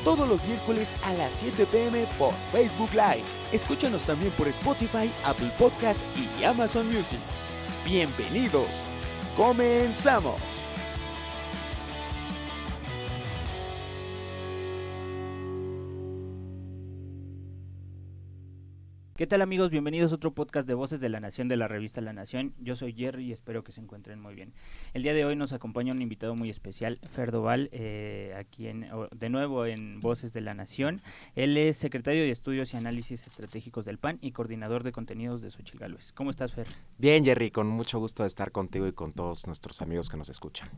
todos los miércoles a las 7 p.m. por Facebook Live. Escúchanos también por Spotify, Apple Podcast y Amazon Music. ¡Bienvenidos! ¡Comenzamos! ¿Qué tal, amigos? Bienvenidos a otro podcast de Voces de la Nación de la revista La Nación. Yo soy Jerry y espero que se encuentren muy bien. El día de hoy nos acompaña un invitado muy especial, Fer Doval, aquí de nuevo en Voces de la Nación. Él es secretario de Estudios y Análisis Estratégicos del PAN y coordinador de contenidos de Xochitl Gálvez. ¿Cómo estás, Fer? Bien, Jerry, con mucho gusto de estar contigo y con todos nuestros amigos que nos escuchan.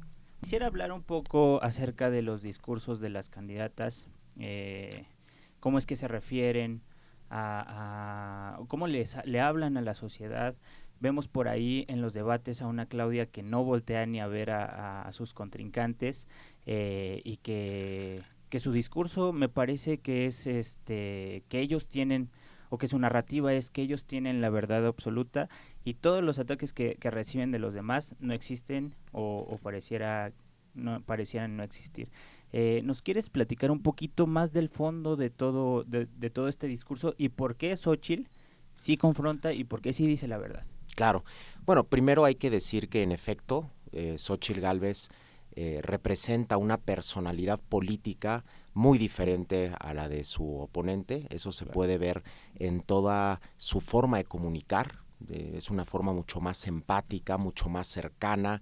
Quisiera hablar un poco acerca de los discursos de las candidatas, cómo es que se refieren cómo le hablan a la sociedad. Vemos por ahí en los debates a una Claudia que no voltea ni a ver a sus contrincantes, y que su discurso me parece que es que ellos tienen, o que su narrativa es que ellos tienen la verdad absoluta y todos los ataques que reciben de los demás no existen o parecieran no existir. ¿Nos quieres platicar un poquito más del fondo de todo este discurso y por qué Xochitl sí confronta y por qué sí dice la verdad? Claro. Bueno, primero hay que decir que en efecto Xochitl Gálvez representa una personalidad política muy diferente a la de su oponente. Eso se puede ver en toda su forma de comunicar. Es una forma mucho más empática, mucho más cercana,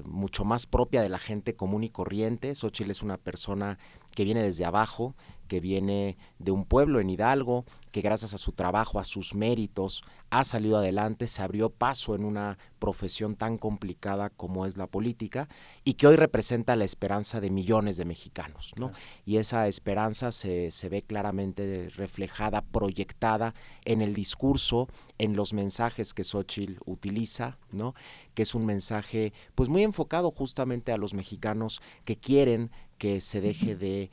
mucho más propia de la gente común y corriente. Xochitl es una persona que viene desde abajo, que viene de un pueblo en Hidalgo, que gracias a su trabajo, a sus méritos, ha salido adelante, se abrió paso en una profesión tan complicada como es la política y que hoy representa la esperanza de millones de mexicanos, ¿no? Claro. Y esa esperanza se ve claramente reflejada, proyectada en el discurso, en los mensajes que Xochitl utiliza, ¿no? Que es un mensaje pues muy enfocado justamente a los mexicanos que quieren que se deje de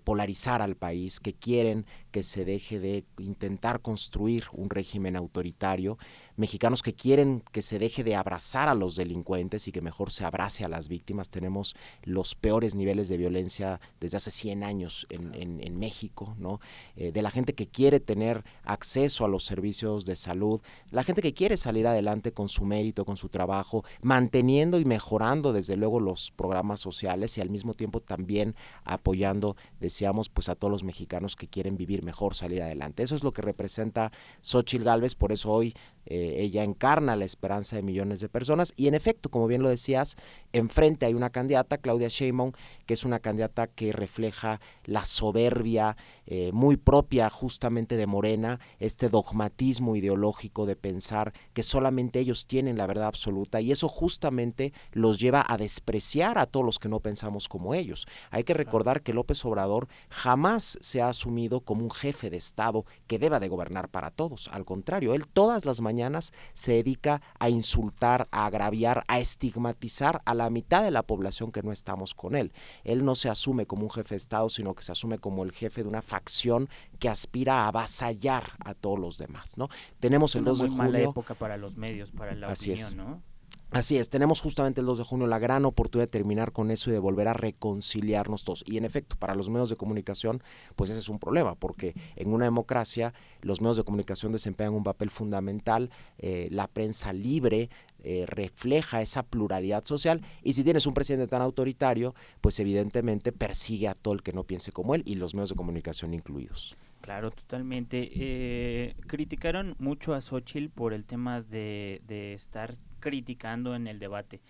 polarizar al país, que quieren que se deje de intentar construir un régimen autoritario, mexicanos que quieren que se deje de abrazar a los delincuentes y que mejor se abrace a las víctimas. Tenemos los peores niveles de violencia desde hace 100 años en México, ¿no? De la gente que quiere tener acceso a los servicios de salud, la gente que quiere salir adelante con su mérito, con su trabajo, manteniendo y mejorando desde luego los programas sociales y al mismo tiempo también apoyando, decíamos, pues a todos los mexicanos que quieren vivir mejor, salir adelante. Eso es lo que representa Xochitl Gálvez, por eso hoy ella encarna la esperanza de millones de personas y en efecto, como bien lo decías, enfrente hay una candidata, Claudia Sheinbaum, que es una candidata que refleja la soberbia muy propia justamente de Morena, este dogmatismo ideológico de pensar que solamente ellos tienen la verdad absoluta y eso justamente los lleva a despreciar a todos los que no pensamos como ellos. Hay que recordar que López Obrador jamás se ha asumido como un jefe de Estado que deba de gobernar para todos. Al contrario, él todas las mañanas se dedica a insultar, a agraviar, a estigmatizar a la mitad de la población que no estamos con él. Él no se asume como un jefe de Estado, sino que se asume como el jefe de una facción que aspira a avasallar a todos los demás, ¿no? Tenemos el 2 de junio. Una muy mala época para los medios, para la opinión, ¿no? Así es, tenemos justamente el 2 de junio la gran oportunidad de terminar con eso y de volver a reconciliarnos todos. Y en efecto, para los medios de comunicación, pues ese es un problema, porque en una democracia los medios de comunicación desempeñan un papel fundamental, la prensa libre refleja esa pluralidad social y si tienes un presidente tan autoritario, pues evidentemente persigue a todo el que no piense como él y los medios de comunicación incluidos. Claro, totalmente. Criticaron mucho a Xochitl por el tema de estar criticando en el debate,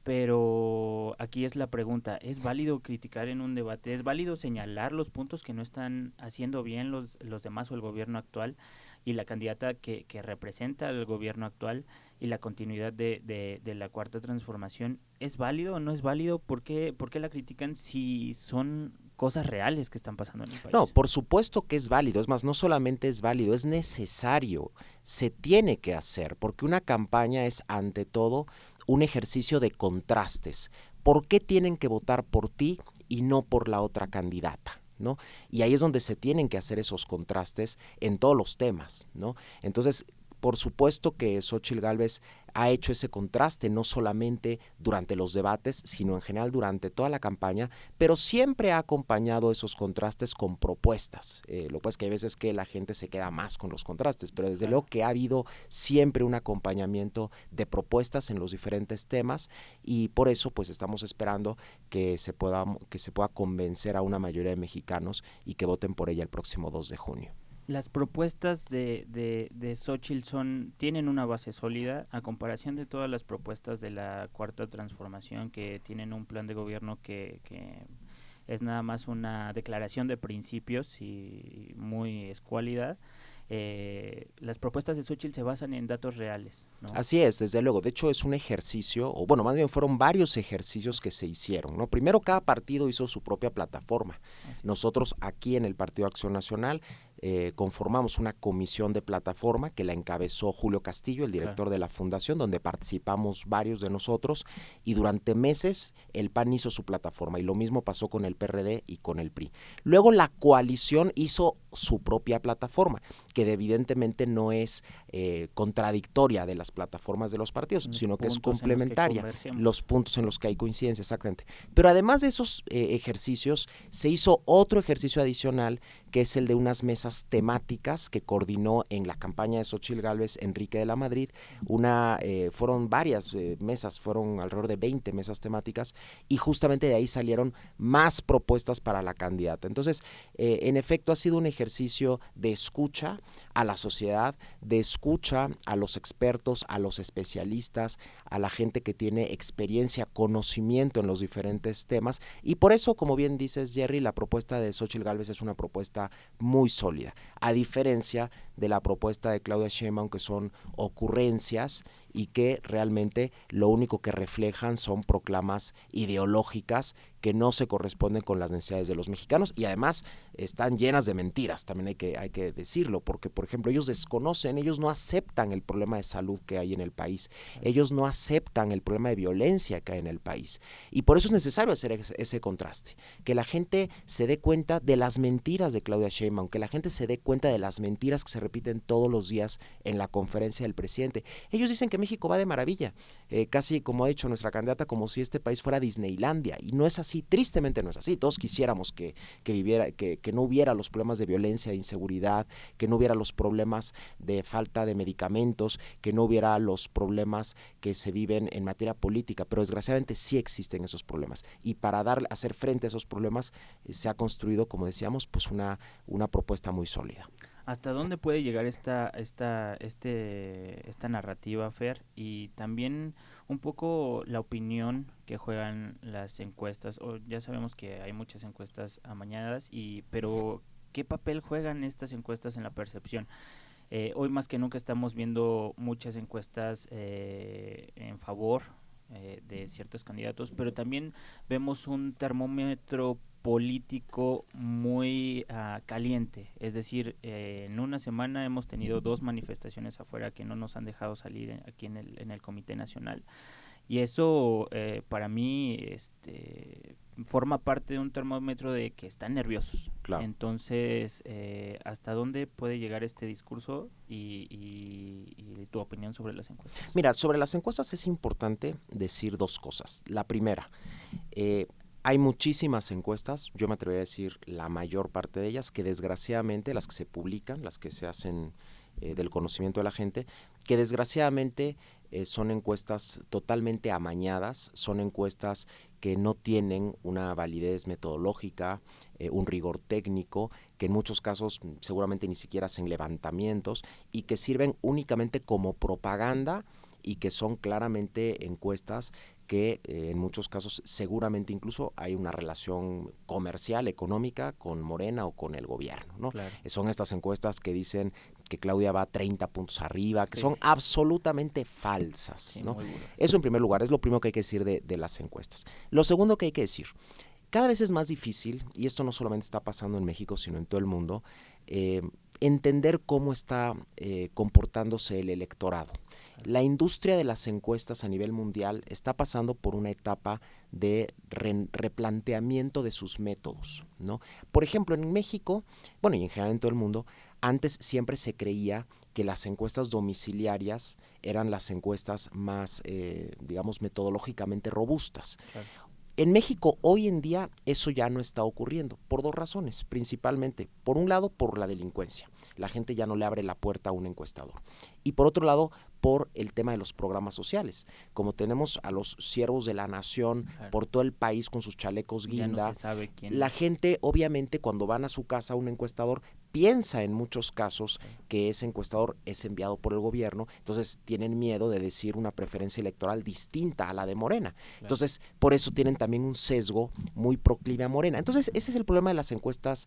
pero aquí es la pregunta, ¿es válido criticar en un debate? ¿Es válido señalar los puntos que no están haciendo bien los demás o el gobierno actual y la candidata que representa al gobierno actual y la continuidad de la Cuarta Transformación? ¿Es válido o no es válido? ¿Por qué la critican si son cosas reales que están pasando en el país? No, por supuesto que es válido, es más, no solamente es válido, es necesario, se tiene que hacer, porque una campaña es ante todo un ejercicio de contrastes. ¿Por qué tienen que votar por ti y no por la otra candidata? ¿No? Y ahí es donde se tienen que hacer esos contrastes en todos los temas, ¿no? Entonces, Por supuesto que Xóchitl Gálvez ha hecho ese contraste, no solamente durante los debates, sino en general durante toda la campaña, pero siempre ha acompañado esos contrastes con propuestas. Lo que pasa es que hay veces que la gente se queda más con los contrastes, pero desde luego que ha habido siempre un acompañamiento de propuestas en los diferentes temas, y por eso pues estamos esperando que se pueda convencer a una mayoría de mexicanos y que voten por ella el próximo 2 de junio. Las propuestas de Xóchitl tienen una base sólida a comparación de todas las propuestas de la Cuarta Transformación, que tienen un plan de gobierno que es nada más una declaración de principios y muy escuálida. Las propuestas de Xóchitl se basan en datos reales, ¿no? Así es, desde luego. De hecho, es un ejercicio, o bueno, más bien fueron varios ejercicios que se hicieron, ¿no? Primero, cada partido hizo su propia plataforma. Nosotros aquí en el Partido Acción Nacional conformamos una comisión de plataforma que la encabezó Julio Castillo, el director de la fundación, donde participamos varios de nosotros, y durante meses el PAN hizo su plataforma, y lo mismo pasó con el PRD y con el PRI. Luego la coalición hizo su propia plataforma, que evidentemente no es contradictoria de las plataformas de los partidos, sino que es complementaria, los puntos en los que hay coincidencia, exactamente. Pero además de esos ejercicios, se hizo otro ejercicio adicional, que es el de unas mesas temáticas que coordinó en la campaña de Xóchitl Gálvez Enrique de la Madrid. Fueron varias mesas, fueron alrededor de 20 mesas temáticas, y justamente de ahí salieron más propuestas para la candidata. Entonces, en efecto, ha sido un ejercicio de escucha a la sociedad, de escucha a los expertos, a los especialistas, a la gente que tiene experiencia, conocimiento en los diferentes temas, y por eso, como bien dices, Jerry, la propuesta de Xóchitl Gálvez es una propuesta muy sólida, a diferencia de la propuesta de Claudia Sheinbaum, que son ocurrencias y que realmente lo único que reflejan son proclamas ideológicas que no se corresponden con las necesidades de los mexicanos, y además están llenas de mentiras, también hay que decirlo, porque por ejemplo ellos desconocen, ellos no aceptan el problema de salud que hay en el país, ellos no aceptan el problema de violencia que hay en el país, y por eso es necesario hacer ese contraste, que la gente se dé cuenta de las mentiras de Claudia Sheinbaum, que la gente se dé cuenta de las mentiras que se repiten todos los días en la conferencia del presidente. Ellos dicen que México va de maravilla, casi como ha dicho nuestra candidata, como si este país fuera Disneylandia, y no es así, tristemente no es así. Todos quisiéramos que no hubiera los problemas de violencia, de inseguridad, que no hubiera los problemas de falta de medicamentos, que no hubiera los problemas que se viven en materia política, pero desgraciadamente sí existen esos problemas, y para hacer frente a esos problemas se ha construido, como decíamos, pues una propuesta muy sólida. ¿Hasta dónde puede llegar esta narrativa, Fer? Y también un poco la opinión que juegan las encuestas. Ya sabemos que hay muchas encuestas amañadas, pero ¿qué papel juegan estas encuestas en la percepción? Hoy más que nunca estamos viendo muchas encuestas en favor de ciertos candidatos, pero también vemos un termómetro político muy caliente, es decir, en una semana hemos tenido 2 manifestaciones afuera que no nos han dejado salir aquí en el Comité Nacional, y eso para mí forma parte de un termómetro de que están nerviosos. Claro. Entonces, ¿hasta dónde puede llegar este discurso y tu opinión sobre las encuestas? Mira, sobre las encuestas es importante decir 2 cosas. La primera, hay muchísimas encuestas, yo me atrevería a decir la mayor parte de ellas, que desgraciadamente, las que se publican, las que se hacen del conocimiento de la gente, que desgraciadamente son encuestas totalmente amañadas, son encuestas que no tienen una validez metodológica, un rigor técnico, que en muchos casos seguramente ni siquiera hacen levantamientos, y que sirven únicamente como propaganda, y que son claramente encuestas que en muchos casos seguramente incluso hay una relación comercial, económica con Morena o con el gobierno, ¿no? Claro. Son estas encuestas que dicen que Claudia va 30 puntos arriba, que son absolutamente falsas, ¿no? Eso en primer lugar, es lo primero que hay que decir de las encuestas. Lo segundo que hay que decir, cada vez es más difícil, y esto no solamente está pasando en México, sino en todo el mundo, entender cómo está comportándose el electorado. La industria de las encuestas a nivel mundial está pasando por una etapa de replanteamiento de sus métodos, ¿no? Por ejemplo, en México, bueno, y en general en todo el mundo, Antes siempre se creía que las encuestas domiciliarias eran las encuestas más, digamos, metodológicamente robustas. Claro. En México hoy en día eso ya no está ocurriendo por dos razones, principalmente. Por un lado, por la delincuencia. La gente ya no le abre la puerta a un encuestador. Y por otro lado, por el tema de los programas sociales. Como tenemos a los siervos de la nación Claro. por todo el país con sus chalecos Ya guinda, no se sabe quién la es. gente obviamente cuando van a su casa un encuestador piensa en muchos casos que ese encuestador es enviado por el gobierno, entonces tienen miedo de decir una preferencia electoral distinta a la de Morena. Claro. Entonces, por eso tienen también un sesgo muy proclive a Morena. Entonces, ese es el problema de las encuestas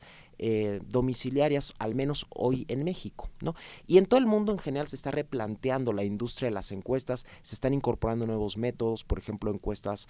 domiciliarias, al menos hoy en México, ¿no? Y en todo el mundo en general se está replanteando la industria de las encuestas, se están incorporando nuevos métodos, por ejemplo, encuestas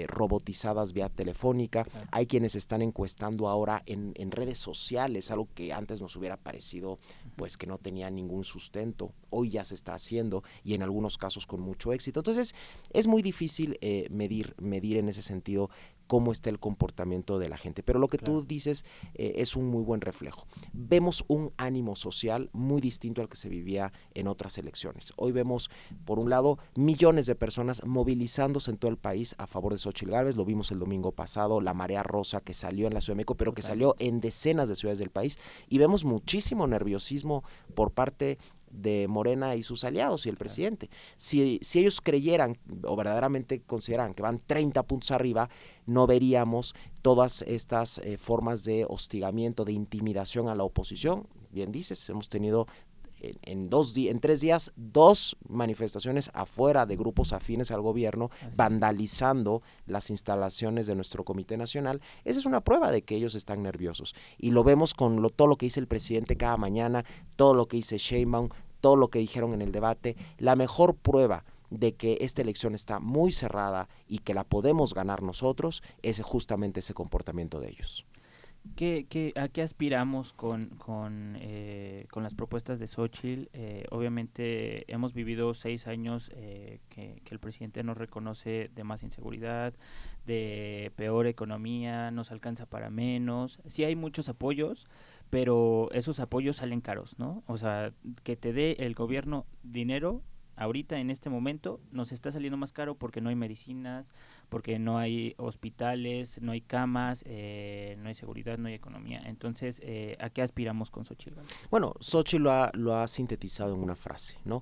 robotizadas vía telefónica. Claro. Hay quienes están encuestando ahora en redes sociales, algo que antes nos hubiera parecido pues que no tenía ningún sustento. Hoy ya se está haciendo y en algunos casos con mucho éxito. Entonces, es muy difícil medir en ese sentido cómo está el comportamiento de la gente. Pero lo que Claro. tú dices es un muy buen reflejo. Vemos un ánimo social muy distinto al que se vivía en otras elecciones. Hoy vemos, por un lado, millones de personas movilizándose en todo el país a favor de Xóchitl Gálvez. Lo vimos el domingo pasado, la marea rosa que salió en la Ciudad de México, pero que salió en decenas de ciudades del país. Y vemos muchísimo nerviosismo por parte de Morena y sus aliados y el presidente. Si ellos creyeran o verdaderamente consideraran que van 30 puntos arriba, no veríamos todas estas formas de hostigamiento, de intimidación a la oposición. Bien dices, hemos tenido en 3 días 2 manifestaciones afuera de grupos afines al gobierno, vandalizando las instalaciones de nuestro Comité Nacional. Esa es una prueba de que ellos están nerviosos. Y lo vemos con todo lo que dice el presidente cada mañana, todo lo que dice Sheinbaum, todo lo que dijeron en el debate. La mejor prueba de que esta elección está muy cerrada y que la podemos ganar nosotros es justamente ese comportamiento de ellos. ¿A qué aspiramos con las propuestas de Xóchitl? Obviamente hemos vivido 6 años que el presidente nos reconoce de más inseguridad, de peor economía, nos alcanza para menos. Sí hay muchos apoyos, pero esos apoyos salen caros, ¿no? O sea, que te dé el gobierno dinero ahorita en este momento nos está saliendo más caro porque no hay medicinas, porque no hay hospitales, no hay camas, no hay seguridad, no hay economía. Entonces, ¿a qué aspiramos con Xóchitl Gálvez? Bueno, Xóchitl lo ha sintetizado en una frase, ¿no?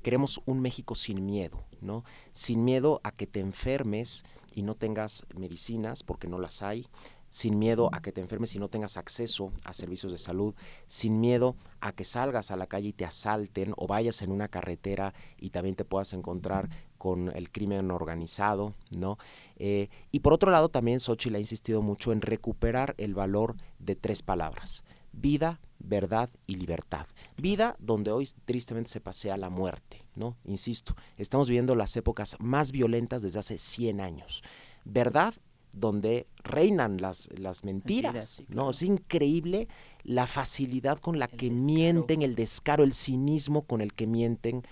Queremos un México sin miedo, ¿no? Sin miedo a que te enfermes y no tengas medicinas porque no las hay, sin miedo a que te enfermes y no tengas acceso a servicios de salud, sin miedo a que salgas a la calle y te asalten o vayas en una carretera y también te puedas encontrar con el crimen organizado, ¿no? Y por otro lado también Xóchitl ha insistido mucho en recuperar el valor de 3 palabras: vida, verdad y libertad. Vida donde hoy tristemente se pasea la muerte, ¿no? Insisto, estamos viviendo las épocas más violentas desde hace 100 años. Verdad donde reinan las mentiras, sí, ¿no? claro. Es increíble la facilidad con la El que descaro. mienten, el descaro, el cinismo con el que mienten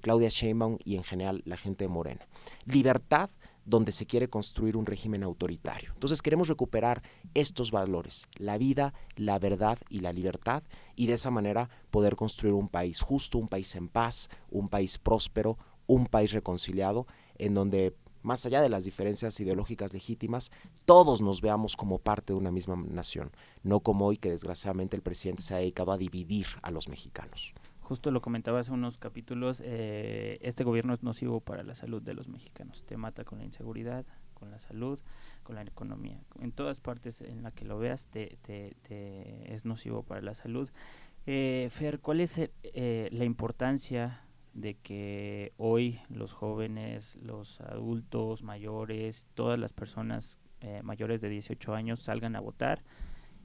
Claudia Sheinbaum y en general la gente de Morena. Libertad, donde se quiere construir un régimen autoritario. Entonces queremos recuperar estos valores, la vida, la verdad y la libertad, y de esa manera poder construir un país justo, un país en paz, un país próspero, un país reconciliado, en donde más allá de las diferencias ideológicas legítimas, todos nos veamos como parte de una misma nación, no como hoy que desgraciadamente el presidente se ha dedicado a dividir a los mexicanos. Justo lo comentaba hace unos capítulos, este gobierno es nocivo para la salud de los mexicanos. Te mata con la inseguridad, con la salud, con la economía. En todas partes en la que lo veas es nocivo para la salud. Fer, ¿cuál es la importancia de que hoy los jóvenes, los adultos mayores, todas las personas mayores de 18 años salgan a votar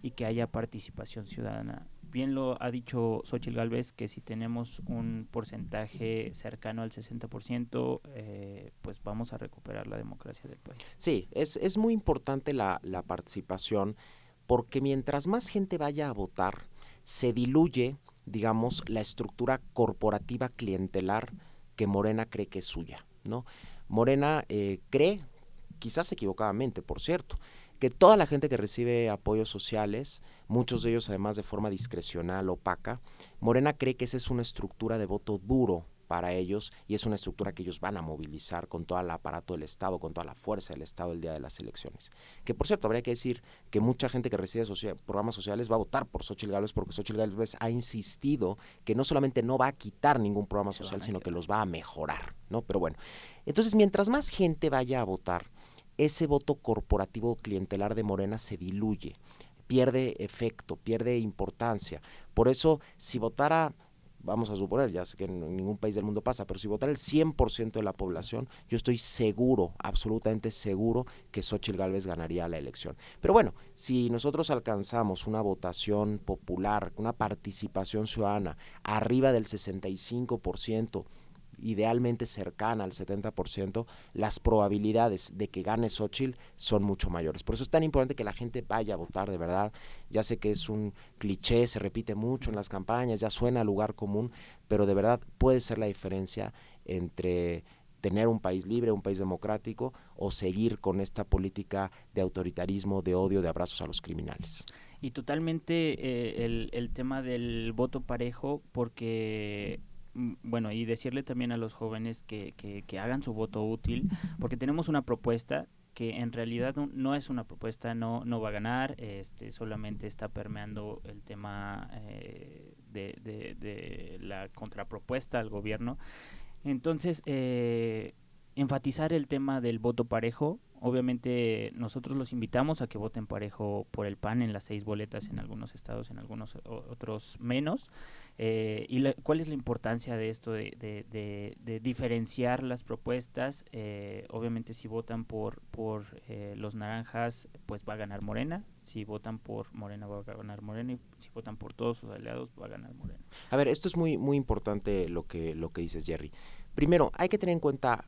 y que haya participación ciudadana? Bien lo ha dicho Xóchitl Gálvez, que si tenemos un porcentaje cercano al 60%, pues vamos a recuperar la democracia del país. Sí, es muy importante la participación, porque mientras más gente vaya a votar, se diluye, digamos, la estructura corporativa clientelar que Morena cree que es suya, ¿no? Morena cree, quizás equivocadamente, por cierto, que toda la gente que recibe apoyos sociales, muchos de ellos además de forma discrecional, opaca, Morena cree que esa es una estructura de voto duro para ellos y es una estructura que ellos van a movilizar con todo el aparato del Estado, con toda la fuerza del Estado el día de las elecciones. Que por cierto, habría que decir que mucha gente que recibe programas sociales va a votar por Xóchitl Gálvez porque Xóchitl Gálvez ha insistido que no solamente no va a quitar ningún programa social, sino que los va a mejorar, ¿no? Pero bueno, entonces mientras más gente vaya a votar, ese voto corporativo clientelar de Morena se diluye, pierde efecto, pierde importancia. Por eso, si votara, vamos a suponer, ya sé que en ningún país del mundo pasa, pero si votara el 100% de la población, yo estoy seguro, absolutamente seguro, que Xóchitl Gálvez ganaría la elección. Pero bueno, si nosotros alcanzamos una votación popular, una participación ciudadana arriba del 65%, idealmente cercana al 70%, las probabilidades de que gane Xóchitl son mucho mayores. Por eso es tan importante que la gente vaya a votar, de verdad. Ya sé que es un cliché, se repite mucho en las campañas, ya suena a lugar común, pero de verdad puede ser la diferencia entre tener un país libre, un país democrático, o seguir con esta política de autoritarismo, de odio, de abrazos a los criminales. Y totalmente el tema del voto parejo, porque bueno, y decirle también a los jóvenes que hagan su voto útil, porque tenemos una propuesta que en realidad no es una propuesta, no va a ganar, solamente está permeando el tema de la contrapropuesta al gobierno. Entonces, enfatizar el tema del voto parejo. Obviamente nosotros los invitamos a que voten parejo por el PAN en las 6 boletas en algunos estados, en algunos otros menos. ¿Cuál es la importancia de esto de diferenciar las propuestas? Obviamente si votan por los naranjas, pues va a ganar Morena. Si votan por Morena, va a ganar Morena. Y si votan por todos sus aliados, va a ganar Morena. A ver, esto es muy, muy importante lo que dices, Jerry. Primero, hay que tener en cuenta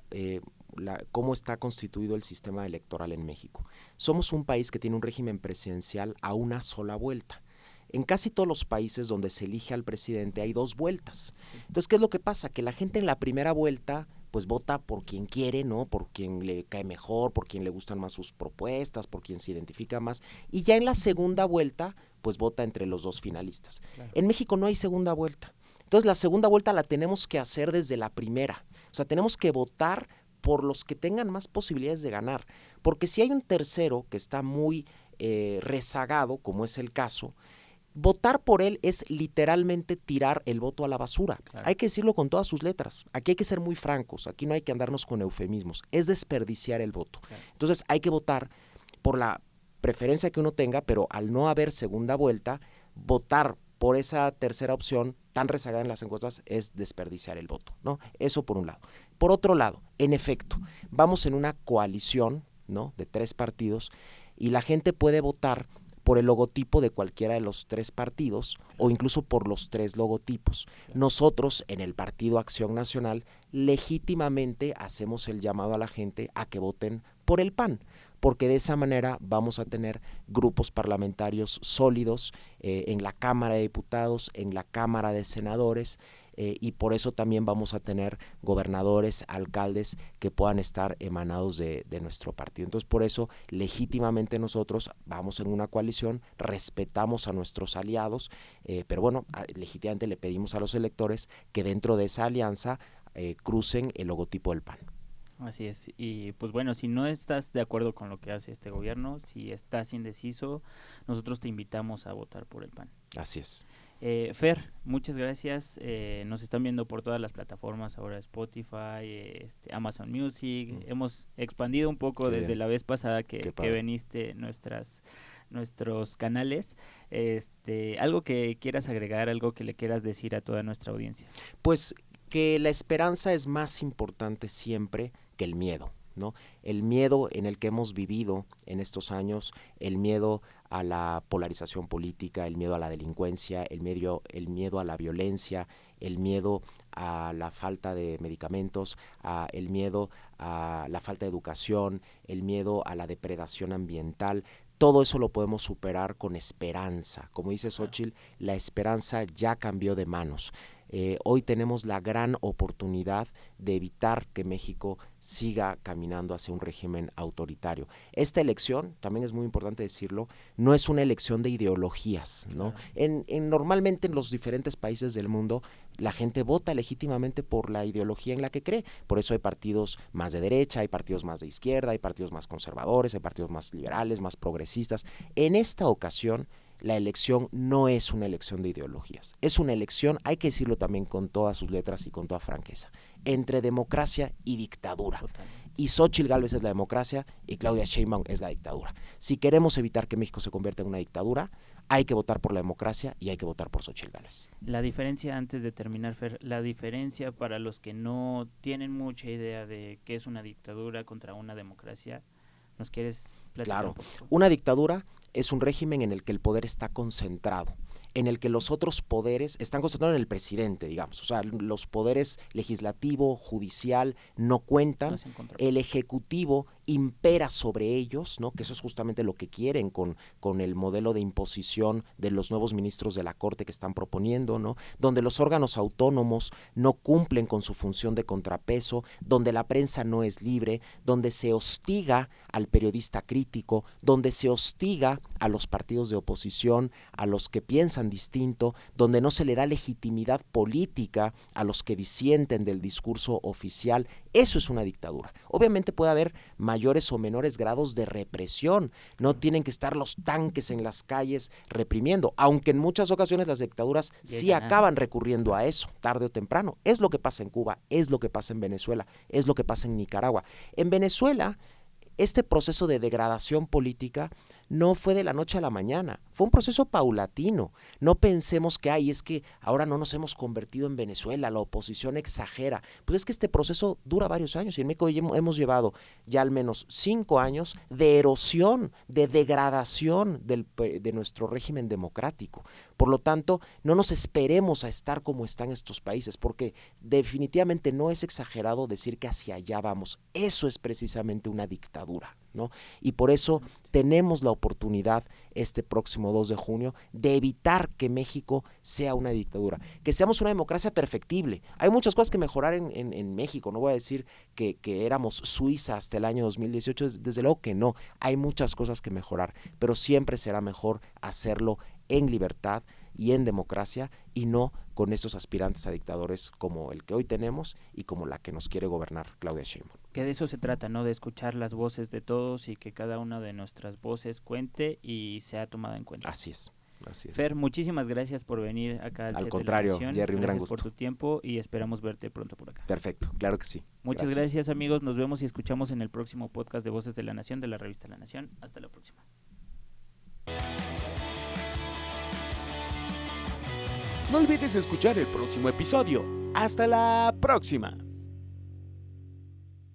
cómo está constituido el sistema electoral en México. Somos un país que tiene un régimen presidencial a una sola vuelta. En casi todos los países donde se elige al presidente hay 2 vueltas. Entonces, ¿qué es lo que pasa? Que la gente en la primera vuelta pues vota por quien quiere, ¿no? Por quien le cae mejor, por quien le gustan más sus propuestas, por quien se identifica más. Y ya en la segunda vuelta, pues vota entre los 2 finalistas. Claro. En México no hay segunda vuelta. Entonces, la segunda vuelta la tenemos que hacer desde la primera. O sea, tenemos que votar por los que tengan más posibilidades de ganar. Porque si hay un tercero que está muy rezagado, como es el caso, votar por él es literalmente tirar el voto a la basura. Claro. Hay que decirlo con todas sus letras. Aquí hay que ser muy francos. Aquí no hay que andarnos con eufemismos. Es desperdiciar el voto. Claro. Entonces, hay que votar por la preferencia que uno tenga, pero al no haber segunda vuelta, votar por esa tercera opción tan rezagada en las encuestas es desperdiciar el voto, ¿no? Eso por un lado. Por otro lado, en efecto, vamos en una coalición, ¿no?, de 3 partidos y la gente puede votar por el logotipo de cualquiera de los 3 partidos o incluso por los 3 logotipos. Nosotros en el Partido Acción Nacional legítimamente hacemos el llamado a la gente a que voten por el PAN, porque de esa manera vamos a tener grupos parlamentarios sólidos en la Cámara de Diputados, en la Cámara de Senadores, y por eso también vamos a tener gobernadores, alcaldes que puedan estar emanados de nuestro partido. Entonces, por eso, legítimamente nosotros vamos en una coalición, respetamos a nuestros aliados, pero bueno, legítimamente le pedimos a los electores que dentro de esa alianza crucen el logotipo del PAN. Así es, y pues bueno, si no estás de acuerdo con lo que hace este gobierno, si estás indeciso, nosotros te invitamos a votar por el PAN. Así es. Fer, muchas gracias, nos están viendo por todas las plataformas, ahora Spotify, Amazon Music, hemos expandido un poco Qué desde bien. La vez pasada que veniste nuestros canales. Algo que quieras agregar, algo que le quieras decir a toda nuestra audiencia. Pues que la esperanza es más importante siempre que el miedo, ¿no? El miedo en el que hemos vivido en estos años, el miedo a la polarización política, el miedo a la delincuencia, el miedo a la violencia, el miedo a la falta de medicamentos, el miedo a la falta de educación, el miedo a la depredación ambiental. Todo eso lo podemos superar con esperanza. Como dice Xóchitl, la esperanza ya cambió de manos. Hoy tenemos la gran oportunidad de evitar que México siga caminando hacia un régimen autoritario. Esta elección, también es muy importante decirlo, no es una elección de ideologías, ¿no? Normalmente en los diferentes países del mundo la gente vota legítimamente por la ideología en la que cree. Por eso hay partidos más de derecha, hay partidos más de izquierda, hay partidos más conservadores, hay partidos más liberales, más progresistas. En esta ocasión, la elección no es una elección de ideologías. Es una elección, hay que decirlo también con todas sus letras y con toda franqueza, entre democracia y dictadura. Totalmente. Y Xóchitl Gálvez es la democracia y Claudia Sheinbaum es la dictadura. Si queremos evitar que México se convierta en una dictadura, hay que votar por la democracia y hay que votar por Xóchitl Gálvez. La diferencia, antes de terminar, Fer, la diferencia para los que no tienen mucha idea de qué es una dictadura contra una democracia, ¿nos quieres platicar Claro, un poco? una dictadura es un régimen en el que el poder está concentrado, en el que los otros poderes están concentrados en el presidente, digamos, o sea, los poderes legislativo, judicial no cuentan, el ejecutivo impera sobre ellos, ¿no? Que eso es justamente lo que quieren con el modelo de imposición de los nuevos ministros de la Corte que están proponiendo, ¿no? Donde los órganos autónomos no cumplen con su función de contrapeso, donde la prensa no es libre, donde se hostiga al periodista crítico, donde se hostiga a los partidos de oposición, a los que piensan distinto, donde no se le da legitimidad política a los que disienten del discurso oficial. Eso es una dictadura. Obviamente puede haber mayores o menores grados de represión. No tienen que estar los tanques en las calles reprimiendo, aunque en muchas ocasiones las dictaduras sí acaban recurriendo a eso, tarde o temprano. Es lo que pasa en Cuba, es lo que pasa en Venezuela, es lo que pasa en Nicaragua. En Venezuela, este proceso de degradación política no fue de la noche a la mañana, fue un proceso paulatino. No pensemos que, es que ahora no nos hemos convertido en Venezuela, la oposición exagera. Pues es que este proceso dura varios años y en México hemos llevado ya al menos 5 años de erosión, de degradación de nuestro régimen democrático. Por lo tanto, no nos esperemos a estar como están estos países, porque definitivamente no es exagerado decir que hacia allá vamos. Eso es precisamente una dictadura, ¿no? Y por eso tenemos la oportunidad este próximo 2 de junio de evitar que México sea una dictadura, que seamos una democracia perfectible. Hay muchas cosas que mejorar en México, no voy a decir que éramos Suiza hasta el año 2018, desde luego que no, hay muchas cosas que mejorar, pero siempre será mejor hacerlo en libertad y en democracia y no con estos aspirantes a dictadores como el que hoy tenemos y como la que nos quiere gobernar Claudia Sheinbaum. Que de eso se trata, ¿no? De escuchar las voces de todos y que cada una de nuestras voces cuente y sea tomada en cuenta. Así es. Fer, muchísimas gracias por venir acá al Al Set contrario, de la Nación. Jerry, un gran gusto. Gracias por tu tiempo y esperamos verte pronto por acá. Perfecto, claro que sí. Muchas gracias, amigos. Nos vemos y escuchamos en el próximo podcast de Voces de la Nación de la revista La Nación. Hasta la próxima. No olvides escuchar el próximo episodio. ¡Hasta la próxima!